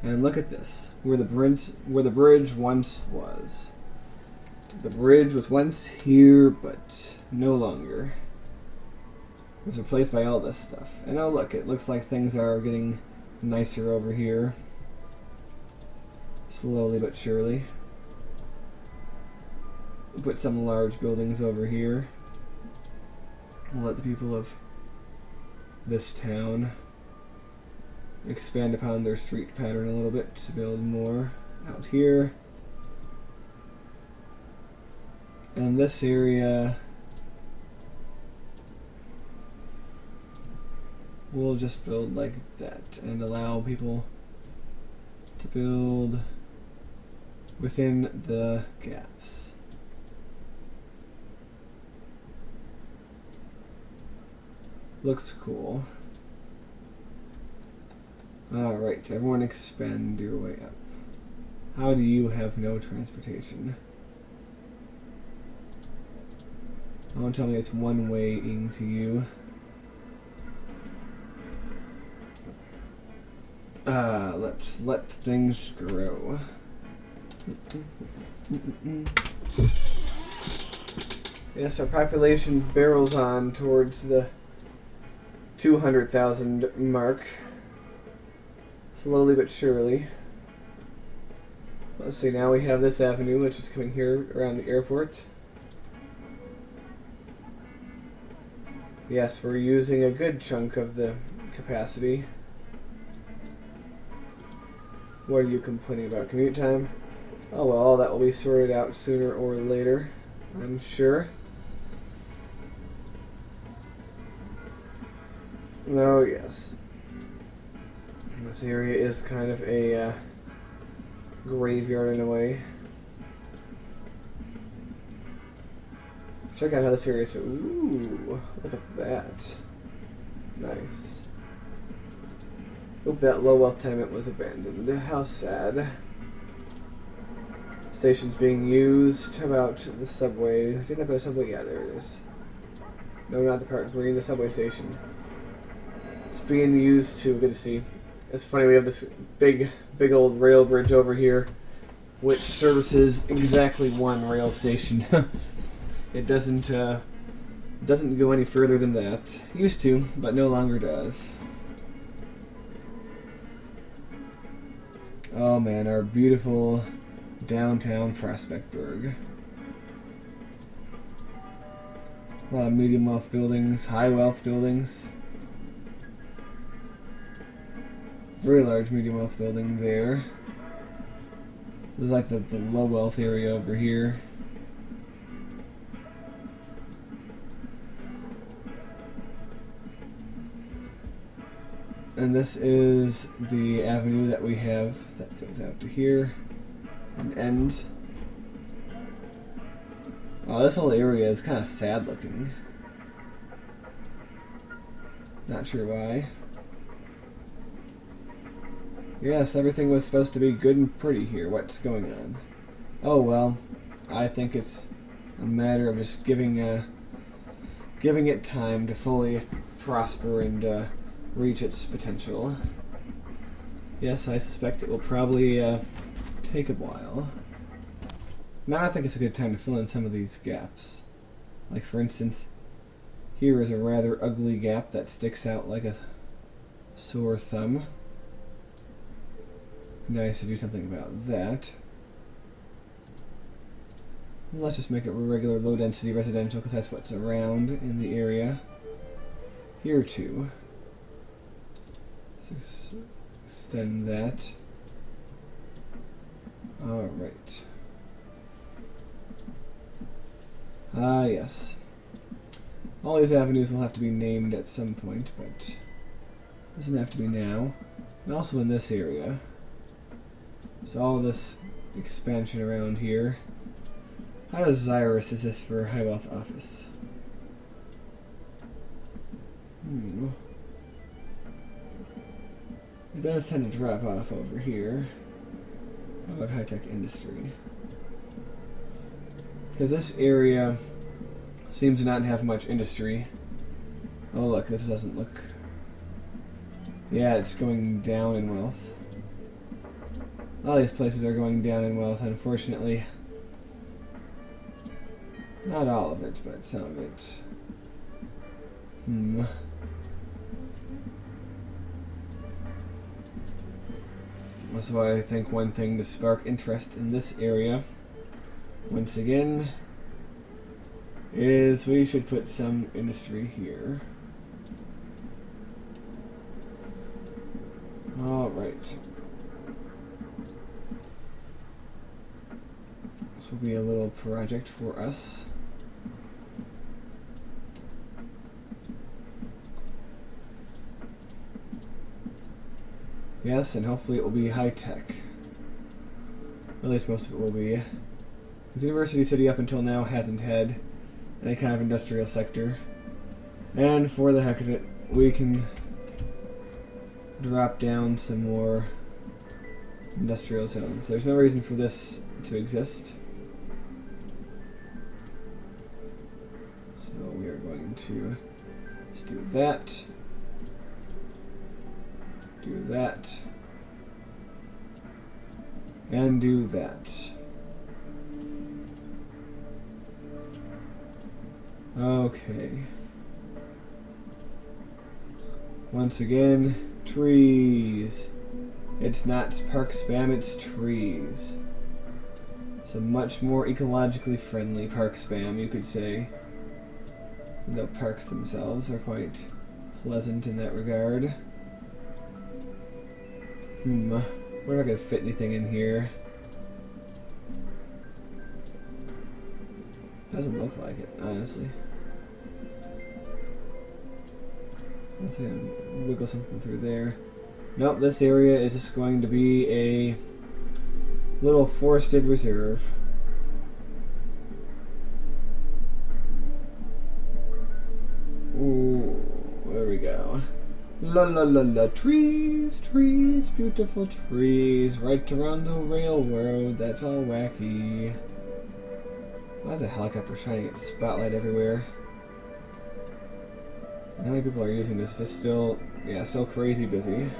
And look at this, where the bridge once was. The bridge was once here, but no longer. It was replaced by all this stuff. And oh look, it looks like things are getting nicer over here. Slowly but surely. We'll put some large buildings over here. We'll let the people of this town expand upon their street pattern a little bit to build more out here. And this area we'll just build like that and allow people to build within the gaps. Looks cool. Alright, everyone expand your way up. How do you have no transportation? Don't tell me it's one-waying to you. Let's let things grow. Yes, our population barrels on towards the 200,000 mark. Slowly but surely. Let's see, now we have this avenue which is coming here around the airport. Yes, we're using a good chunk of the capacity. What are you complaining about? Commute time? Oh well, all that will be sorted out sooner or later, I'm sure. Oh yes. This area is kind of a graveyard in a way. Check out how this area is. Ooh, look at that. Nice. Oop, that low wealth tenement was abandoned. How sad. Station's being used. How about the subway? Didn't have a subway? Yeah, there it is. No, not the Park Green, the subway station. It's being used too. Good to see. It's funny, we have this big old rail bridge over here, which services exactly one rail station. It doesn't go any further than that. Used to, but no longer does. Oh man, our beautiful downtown Prospectburg. A lot of medium wealth buildings, high wealth buildings. Very large medium wealth building there. There's like the low wealth area over here. And this is the avenue that we have that goes out to here and ends. Oh, this whole area is kind of sad looking. Not sure why. Yes, everything was supposed to be good and pretty here. What's going on? Oh well, I think it's a matter of just giving it time to fully prosper and reach its potential. Yes, I suspect it will probably take a while. Now I think it's a good time to fill in some of these gaps. Like for instance, here is a rather ugly gap that sticks out like a sore thumb. Nice to do something about that. Let's just make it regular low density residential because that's what's around in the area. Here too. Let's extend that. Alright. Yes. All these avenues will have to be named at some point, but doesn't have to be now. And also in this area. So all this expansion around here. How desirous is this for high wealth office? It does tend to drop off over here. How about high-tech industry? Because this area seems to not have much industry. Oh look, this doesn't look... Yeah, it's going down in wealth. All these places are going down in wealth, unfortunately. Not all of it, but some of it. That's why I think one thing to spark interest in this area, once again, is we should put some industry here. Alright. This will be a little project for us. Yes, and hopefully it will be high-tech. At least most of it will be. Because University City up until now hasn't had any kind of industrial sector. And for the heck of it, we can drop down some more industrial zones. There's no reason for this to exist. So we are going to just do that. Do that. And do that. Okay. Once again, trees. It's not park spam, it's trees. It's a much more ecologically friendly park spam, you could say. The parks themselves are quite pleasant in that regard. We're not gonna fit anything in here. Doesn't look like it, honestly. Let's wiggle something through there. Nope, this area is just going to be a little forested reserve. Ooh, there we go. La la la la, trees, trees, beautiful trees, right around the railroad, that's all wacky. Why is a helicopter shining its spotlight everywhere? How many people are using this? It's still, yeah, still crazy busy.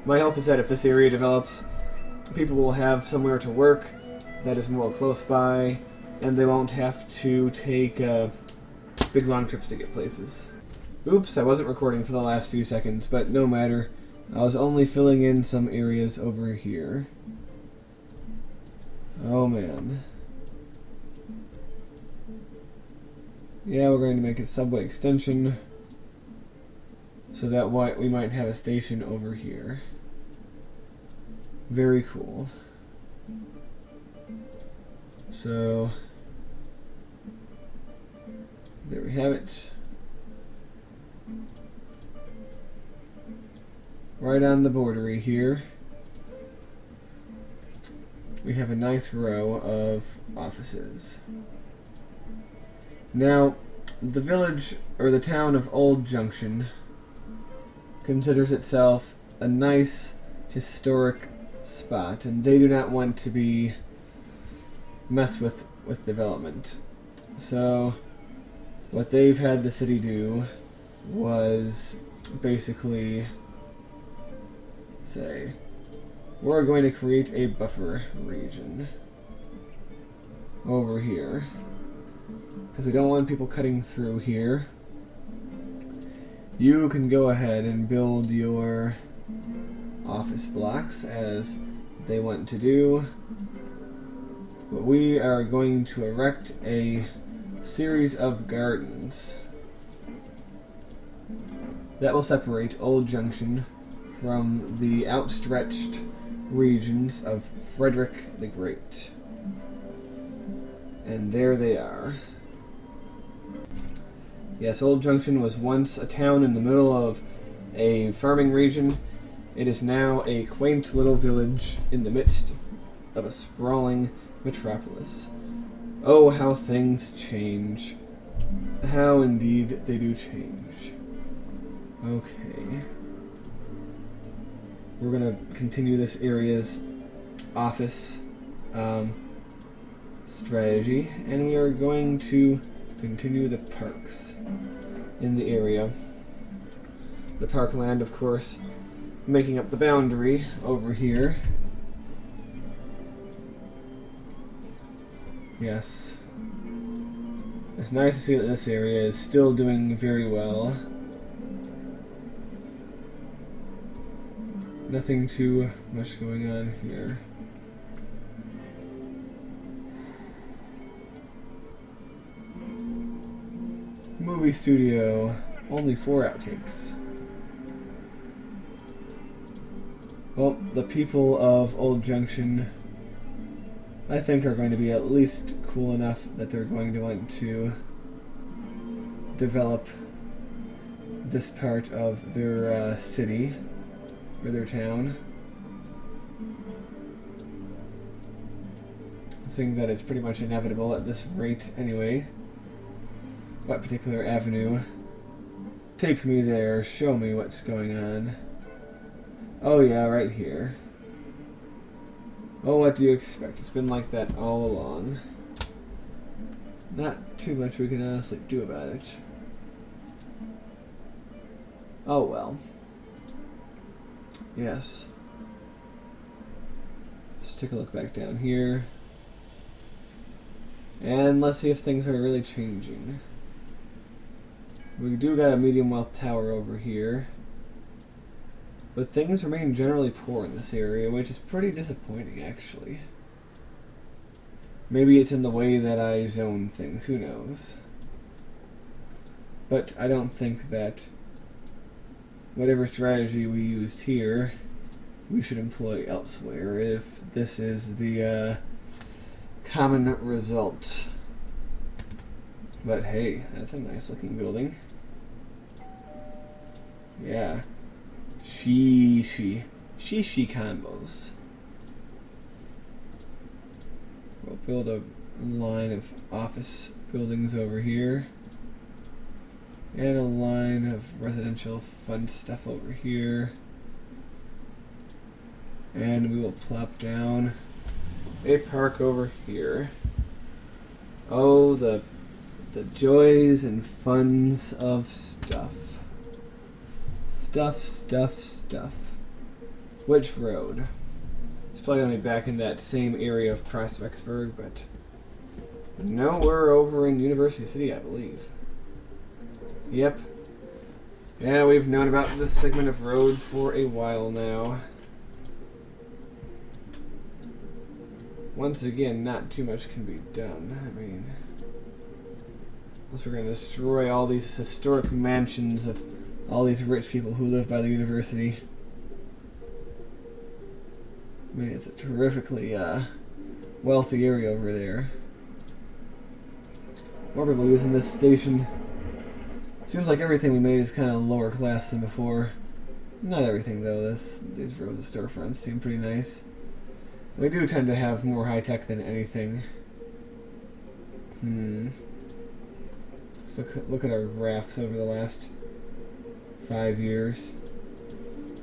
My hope is that if this area develops, people will have somewhere to work that is more close by, and they won't have to take big long trips to get places. Oops, I wasn't recording for the last few seconds, but no matter. I was only filling in some areas over here. Oh man. Yeah, we're going to make a subway extension so that we might have a station over here. Very cool. So, there we have it. Right on the bordery here, we have a nice row of offices. Now, the village, or the town of Old Junction, considers itself a nice historic spot, and they do not want to be messed with development. So, what they've had the city do was basically say, we're going to create a buffer region over here because we don't want people cutting through here. You can go ahead and build your office blocks as they want to do, but we are going to erect a series of gardens that will separate Old Junction from the outstretched regions of Frederick the Great. And there they are. Yes, Old Junction was once a town in the middle of a farming region. It is now a quaint little village in the midst of a sprawling metropolis. Oh, how things change. How indeed they do change. Okay. We're going to continue this area's office strategy, and we are going to continue the parks in the area. The parkland, of course, making up the boundary over here. Yes. It's nice to see that this area is still doing very well. Nothing too much going on here. Movie studio. Only 4 outtakes. Well, the people of Old Junction, I think, are going to be at least cool enough that they're going to want to develop this part of their city, or their town. I think that it's pretty much inevitable at this rate anyway. What particular avenue? Take me there, show me what's going on. Oh yeah, right here. Oh, what do you expect? It's been like that all along. Not too much we can honestly do about it. Oh well. Yes. Let's take a look back down here. And let's see if things are really changing. We do got a medium wealth tower over here. But things remain generally poor in this area, which is pretty disappointing, actually. Maybe it's in the way that I zone things, who knows. But I don't think that whatever strategy we used here, we should employ elsewhere if this is the common result. But hey, that's a nice looking building. Yeah. Shishi combos. We'll build a line of office buildings over here. And a line of residential fun stuff over here. And we will plop down a park over here. Oh, the joys and funs of stuff. Stuff. Which road? It's probably going to be back in that same area of Prospectsburg, but no, we're over in University City, I believe. Yep. Yeah, we've known about this segment of road for a while now. Once again, not too much can be done. I mean, unless we're going to destroy all these historic mansions of all these rich people who live by the university. I mean, it's a terrifically wealthy area over there. More people using this station. Seems like everything we made is kind of lower class than before. Not everything though. These rows of storefronts seem pretty nice. We do tend to have more high tech than anything. So look at our graphs over the last 5 years.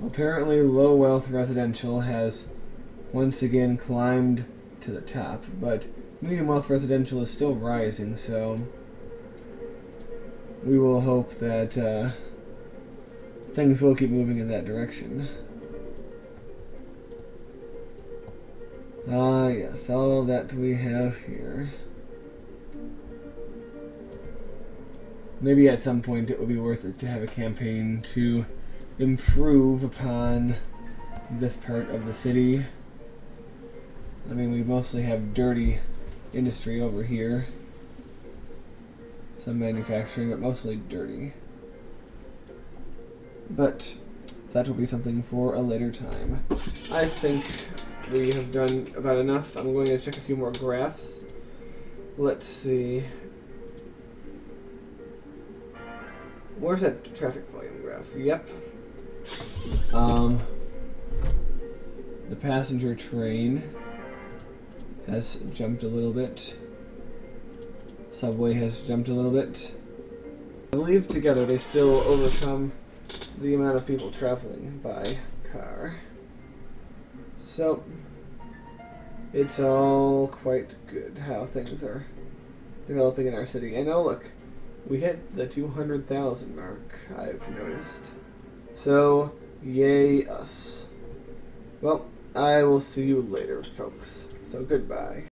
Apparently low wealth residential has once again climbed to the top, but medium wealth residential is still rising, so we will hope that things will keep moving in that direction. Ah, yes, all that we have here. Maybe at some point it would be worth it to have a campaign to improve upon this part of the city. I mean, we mostly have dirty industry over here. Some manufacturing, but mostly dirty. But that will be something for a later time. I think we have done about enough. I'm going to check a few more graphs. Let's see. Where's that traffic volume graph? Yep. The passenger train has jumped a little bit. Subway has jumped a little bit. I believe together they still overcome the amount of people traveling by car. So, it's all quite good how things are developing in our city. And oh look, we hit the 200,000 mark, I've noticed. So, yay us. Well, I will see you later, folks. So goodbye.